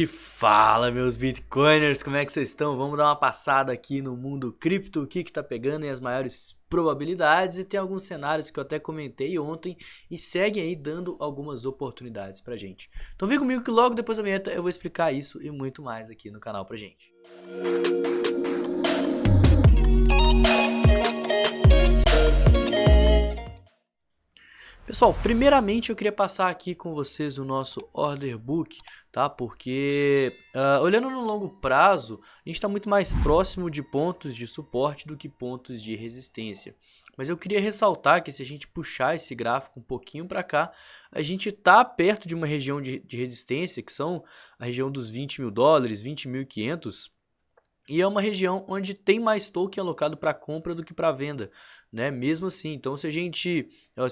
E fala, meus Bitcoiners, como é que vocês estão? Vamos dar uma passada aqui no mundo cripto, o que que tá pegando e as maiores probabilidades, e tem alguns cenários que eu até comentei ontem e seguem aí dando algumas oportunidades pra gente. Então vem comigo que logo depois da vinheta eu vou explicar isso e muito mais aqui no canal pra gente. Pessoal, primeiramente eu queria passar aqui com vocês o nosso order book, tá? Porque olhando no longo prazo, a gente está muito mais próximo de pontos de suporte do que pontos de resistência. Mas eu queria ressaltar que se a gente puxar esse gráfico um pouquinho para cá, a gente está perto de uma região de resistência, que são a região dos 20 mil dólares, 20.500. E é uma região onde tem mais token alocado para compra do que para venda, né? Mesmo assim, então se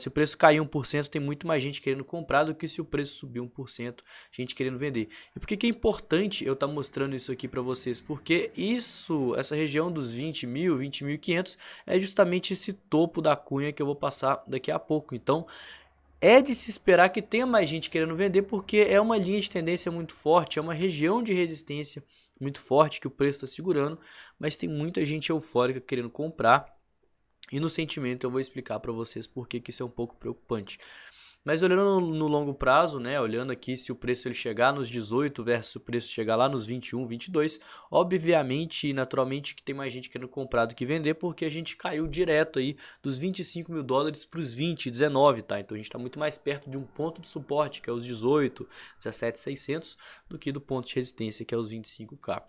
o preço cair 1%, tem muito mais gente querendo comprar do que se o preço subir 1%, gente querendo vender. E por que é importante eu estar mostrando isso aqui para vocês? Porque essa região dos 20 mil, 20.500 é justamente esse topo da cunha que eu vou passar daqui a pouco. Então, é de se esperar que tenha mais gente querendo vender, porque é uma linha de tendência muito forte, é uma região de resistência muito forte que o preço está segurando, mas tem muita gente eufórica querendo comprar. E no sentimento eu vou explicar para vocês por que isso é um pouco preocupante. Mas olhando no longo prazo, né, olhando aqui se o preço ele chegar nos 18 versus o preço chegar lá nos 21, 22, obviamente e naturalmente que tem mais gente querendo comprar do que vender, porque a gente caiu direto aí dos 25 mil dólares para os 20, 19, tá? Então a gente está muito mais perto de um ponto de suporte, que é os 18, 17,600, do que do ponto de resistência, que é os 25k.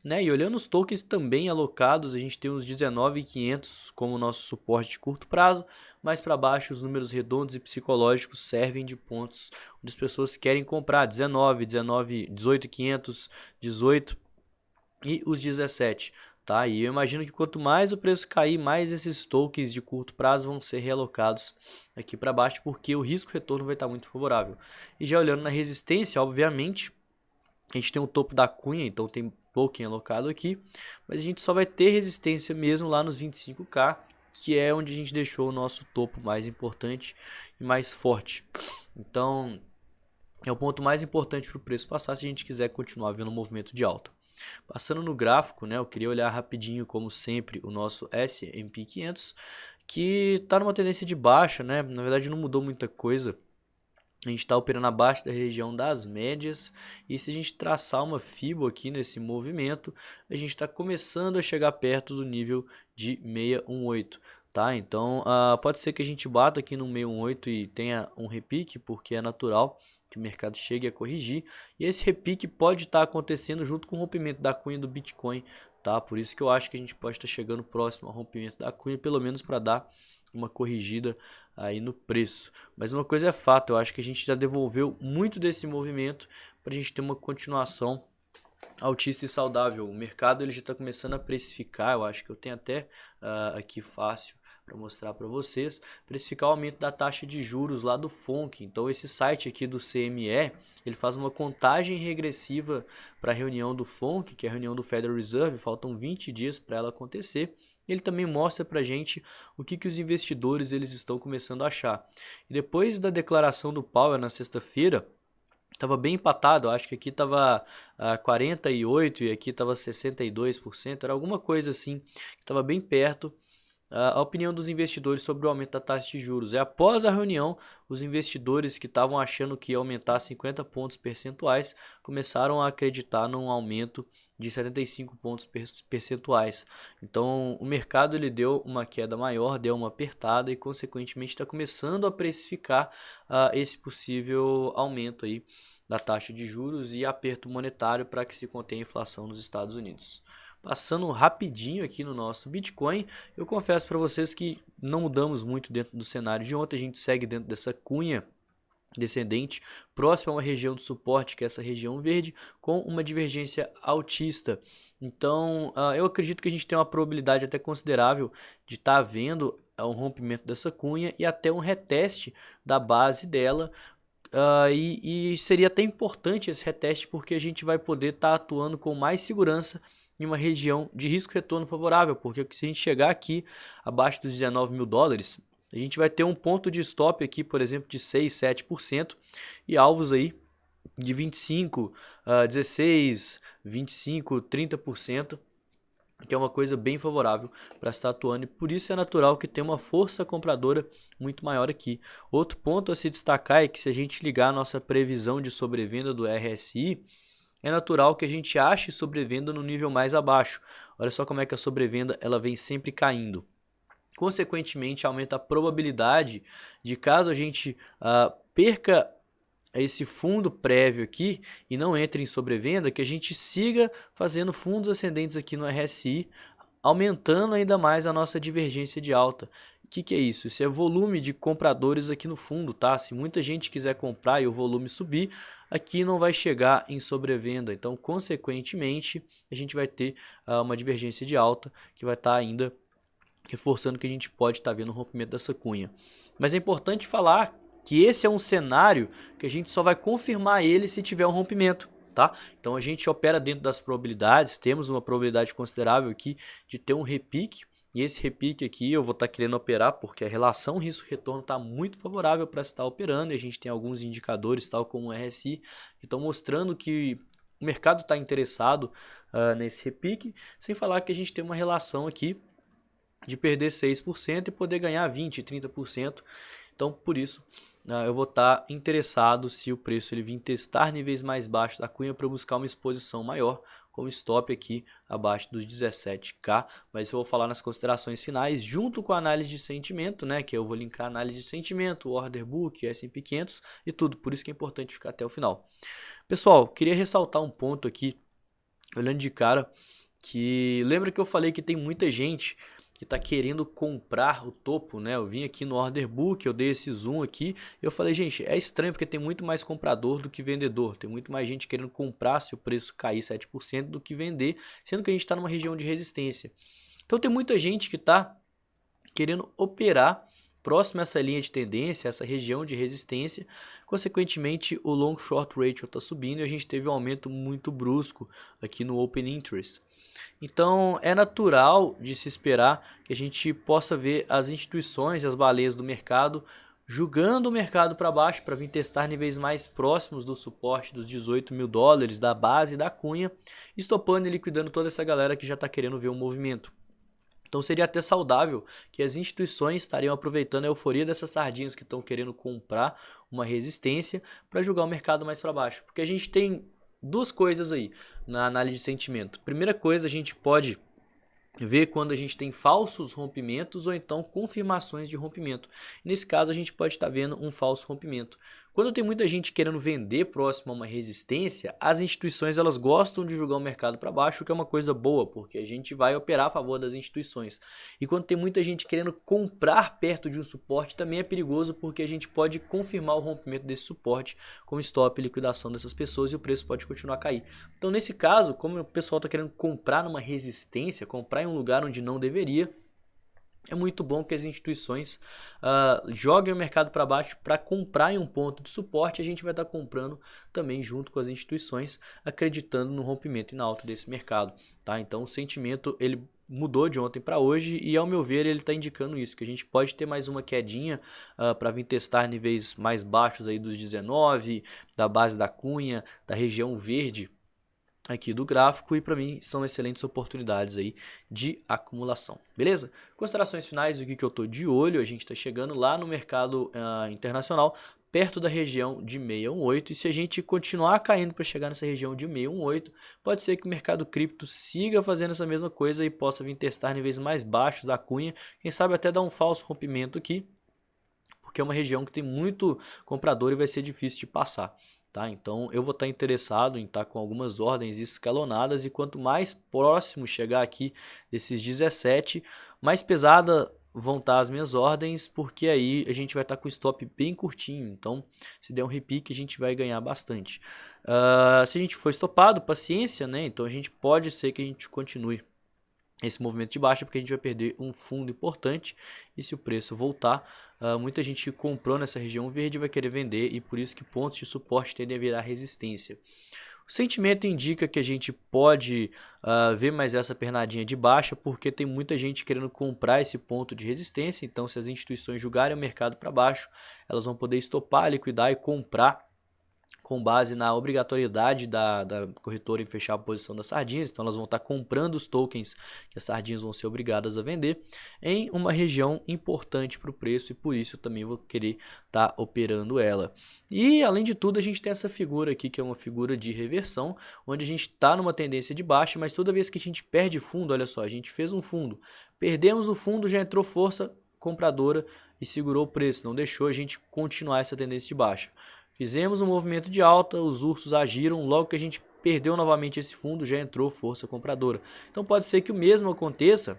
Né? E olhando os tokens também alocados, a gente tem os 19.500 como nosso suporte de curto prazo, mais para baixo os números redondos e psicológicos servem de pontos onde as pessoas querem comprar 19, 19, 18.500, 18 e os 17. Tá? E eu imagino que quanto mais o preço cair, mais esses tokens de curto prazo vão ser realocados aqui para baixo, porque o risco-retorno vai estar muito favorável. E já olhando na resistência, obviamente, a gente tem o topo da cunha, então tem token alocado aqui, mas a gente só vai ter resistência mesmo lá nos 25k, que é onde a gente deixou o nosso topo mais importante e mais forte. Então, é o ponto mais importante para o preço passar se a gente quiser continuar vendo um movimento de alta. Passando no gráfico, né, eu queria olhar rapidinho, como sempre, o nosso S&P 500, que está numa tendência de baixa, né? Na verdade não mudou muita coisa. A gente está operando abaixo da região das médias, e se a gente traçar uma Fibo aqui nesse movimento, a gente está começando a chegar perto do nível de 618, tá? Então pode ser que a gente bata aqui no 618 e tenha um repique, porque é natural que o mercado chegue a corrigir, e esse repique pode estar acontecendo junto com o rompimento da cunha do Bitcoin, tá? Por isso que eu acho que a gente pode estar chegando próximo ao rompimento da cunha, pelo menos para dar uma corrigida aí no preço. Mas uma coisa é fato, eu acho que a gente já devolveu muito desse movimento para a gente ter uma continuação altista e saudável. O mercado ele já está começando a precificar, eu acho que eu tenho até aqui fácil para mostrar para vocês, precificar o aumento da taxa de juros lá do FONC. Então esse site aqui do CME, ele faz uma contagem regressiva para a reunião do FONC, que é a reunião do Federal Reserve, faltam 20 dias para ela acontecer. Ele também mostra para a gente o que os investidores eles estão começando a achar. E depois da declaração do Powell na sexta-feira, estava bem empatado, acho que aqui estava 48% e aqui estava 62%, era alguma coisa assim, estava bem perto. A opinião dos investidores sobre o aumento da taxa de juros. Após a reunião, os investidores que estavam achando que ia aumentar 50 pontos percentuais começaram a acreditar num aumento de 75 pontos percentuais. Então, o mercado ele deu uma queda maior, deu uma apertada e, consequentemente, está começando a precificar esse possível aumento aí da taxa de juros e aperto monetário para que se contenha a inflação nos Estados Unidos. Passando rapidinho aqui no nosso Bitcoin, eu confesso para vocês que não mudamos muito dentro do cenário de ontem, a gente segue dentro dessa cunha descendente, próximo a uma região de suporte, que é essa região verde, com uma divergência altista. Então, eu acredito que a gente tem uma probabilidade até considerável de estar vendo um rompimento dessa cunha e até um reteste da base dela. E seria até importante esse reteste, porque a gente vai poder estar atuando com mais segurança em uma região de risco-retorno favorável, porque se a gente chegar aqui abaixo dos 19 mil dólares, a gente vai ter um ponto de stop aqui, por exemplo, de 6, 7% e alvos aí de 25, 16, 25, 30%. Que é uma coisa bem favorável para estar atuando, e por isso é natural que tenha uma força compradora muito maior aqui. Outro ponto a se destacar é que se a gente ligar a nossa previsão de sobrevenda do RSI, é natural que a gente ache sobrevenda no nível mais abaixo. Olha só como é que a sobrevenda ela vem sempre caindo. Consequentemente, aumenta a probabilidade de, caso a gente perca esse fundo prévio aqui e não entre em sobrevenda, que a gente siga fazendo fundos ascendentes aqui no RSI, aumentando ainda mais a nossa divergência de alta. O que é isso? Isso é volume de compradores aqui no fundo, tá? Se muita gente quiser comprar e o volume subir, aqui não vai chegar em sobrevenda. Então, consequentemente, a gente vai ter uma divergência de alta que vai estar ainda reforçando que a gente pode estar vendo o rompimento dessa cunha. Mas é importante falar que esse é um cenário que a gente só vai confirmar ele se tiver um rompimento, tá? Então a gente opera dentro das probabilidades, temos uma probabilidade considerável aqui de ter um repique, e esse repique aqui eu vou estar querendo operar porque a relação risco-retorno está muito favorável para estar operando, e a gente tem alguns indicadores, tal como o RSI, que estão mostrando que o mercado está interessado nesse repique, sem falar que a gente tem uma relação aqui de perder 6% e poder ganhar 20%, 30%. Então, por isso, eu vou estar interessado se o preço ele vir testar níveis mais baixos da cunha para buscar uma exposição maior, com stop aqui abaixo dos 17k, mas isso eu vou falar nas considerações finais, junto com a análise de sentimento, né, que eu vou linkar a análise de sentimento, o order book, S&P 500 e tudo, por isso que é importante ficar até o final. Pessoal, queria ressaltar um ponto aqui, olhando de cara, que lembra que eu falei que tem muita gente que está querendo comprar o topo, né? Eu vim aqui no order book, eu dei esse zoom aqui, eu falei, gente, é estranho porque tem muito mais comprador do que vendedor, tem muito mais gente querendo comprar se o preço cair 7% do que vender, sendo que a gente está numa região de resistência. Então tem muita gente que está querendo operar próximo a essa linha de tendência, essa região de resistência. Consequentemente, o long short ratio está subindo e a gente teve um aumento muito brusco aqui no open interest. Então é natural de se esperar que a gente possa ver as instituições e as baleias do mercado julgando o mercado para baixo para vir testar níveis mais próximos do suporte dos 18 mil dólares, da base da cunha, estopando e liquidando toda essa galera que já está querendo ver um movimento. Então seria até saudável que as instituições estariam aproveitando a euforia dessas sardinhas que estão querendo comprar uma resistência para jogar o mercado mais para baixo. Porque a gente tem duas coisas aí na análise de sentimento. Primeira coisa, a gente pode ver quando a gente tem falsos rompimentos ou então confirmações de rompimento. Nesse caso, a gente pode estar vendo um falso rompimento. Quando tem muita gente querendo vender próximo a uma resistência, as instituições elas gostam de jogar o mercado para baixo, o que é uma coisa boa, porque a gente vai operar a favor das instituições. E quando tem muita gente querendo comprar perto de um suporte, também é perigoso, porque a gente pode confirmar o rompimento desse suporte com stop e liquidação dessas pessoas e o preço pode continuar a cair. Então, nesse caso, como o pessoal está querendo comprar numa resistência, comprar em um lugar onde não deveria, é muito bom que as instituições joguem o mercado para baixo para comprar em um ponto de suporte. A gente vai estar comprando também junto com as instituições, acreditando no rompimento e na alta desse mercado. Tá? Então o sentimento ele mudou de ontem para hoje e, ao meu ver, ele está indicando isso, que a gente pode ter mais uma quedinha para vir testar níveis mais baixos aí dos 19, da base da cunha, da região verde aqui do gráfico, e para mim são excelentes oportunidades aí de acumulação, beleza? Considerações finais do que eu tô de olho, a gente está chegando lá no mercado internacional, perto da região de 618, e se a gente continuar caindo para chegar nessa região de 618, pode ser que o mercado cripto siga fazendo essa mesma coisa e possa vir testar níveis mais baixos da cunha, quem sabe até dar um falso rompimento aqui, porque é uma região que tem muito comprador e vai ser difícil de passar. Tá? Então eu vou estar interessado em estar com algumas ordens escalonadas, e quanto mais próximo chegar aqui desses 17, mais pesada vão estar as minhas ordens, porque aí a gente vai estar com o stop bem curtinho. Então se der um repique a gente vai ganhar bastante. Se a gente for estopado, paciência, né? Então a gente pode ser que a gente continue esse movimento de baixa, porque a gente vai perder um fundo importante, e se o preço voltar, muita gente comprou nessa região verde vai querer vender, e por isso que pontos de suporte tendem a virar resistência. O sentimento indica que a gente pode ver mais essa pernadinha de baixa, porque tem muita gente querendo comprar esse ponto de resistência. Então se as instituições julgarem o mercado para baixo, elas vão poder estopar, liquidar e comprar com base na obrigatoriedade da corretora em fechar a posição das sardinhas. Então elas vão estar comprando os tokens que as sardinhas vão ser obrigadas a vender em uma região importante para o preço, e por isso eu também vou querer estar operando ela. E além de tudo, a gente tem essa figura aqui, que é uma figura de reversão, onde a gente está numa tendência de baixa, mas toda vez que a gente perde fundo, olha só, a gente fez um fundo, perdemos o fundo, já entrou força compradora e segurou o preço, não deixou a gente continuar essa tendência de baixa. Fizemos um movimento de alta, os ursos agiram, logo que a gente perdeu novamente esse fundo, já entrou força compradora. Então pode ser que o mesmo aconteça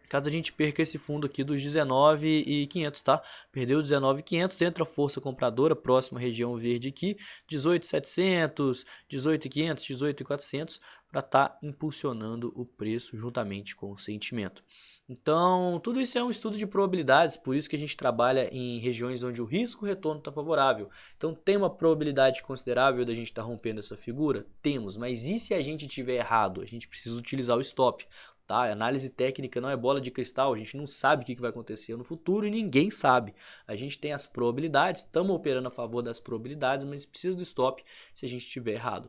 caso a gente perca esse fundo aqui dos 19.500, tá? Perdeu 19.500, entra a força compradora, próxima região verde aqui, 18.700, 18.500, 18.400, para estar impulsionando o preço juntamente com o sentimento. Então, tudo isso é um estudo de probabilidades, por isso que a gente trabalha em regiões onde o risco-retorno está favorável. Então, tem uma probabilidade considerável da gente estar rompendo essa figura? Temos, mas e se a gente tiver errado? A gente precisa utilizar o stop. Tá? A análise técnica não é bola de cristal, a gente não sabe o que vai acontecer no futuro e ninguém sabe. A gente tem as probabilidades, estamos operando a favor das probabilidades, mas precisa do stop se a gente estiver errado.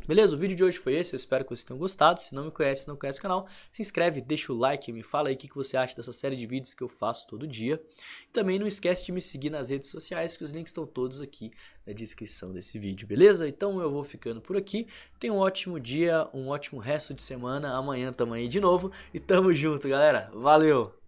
Beleza? O vídeo de hoje foi esse, eu espero que vocês tenham gostado. Se não me conhece, não conhece o canal, se inscreve, deixa o like, me fala aí o que você acha dessa série de vídeos que eu faço todo dia. E também não esquece de me seguir nas redes sociais, que os links estão todos aqui na descrição desse vídeo, beleza? Então eu vou ficando por aqui, tenha um ótimo dia, um ótimo resto de semana, amanhã tamo aí de novo e tamo junto, galera. Valeu!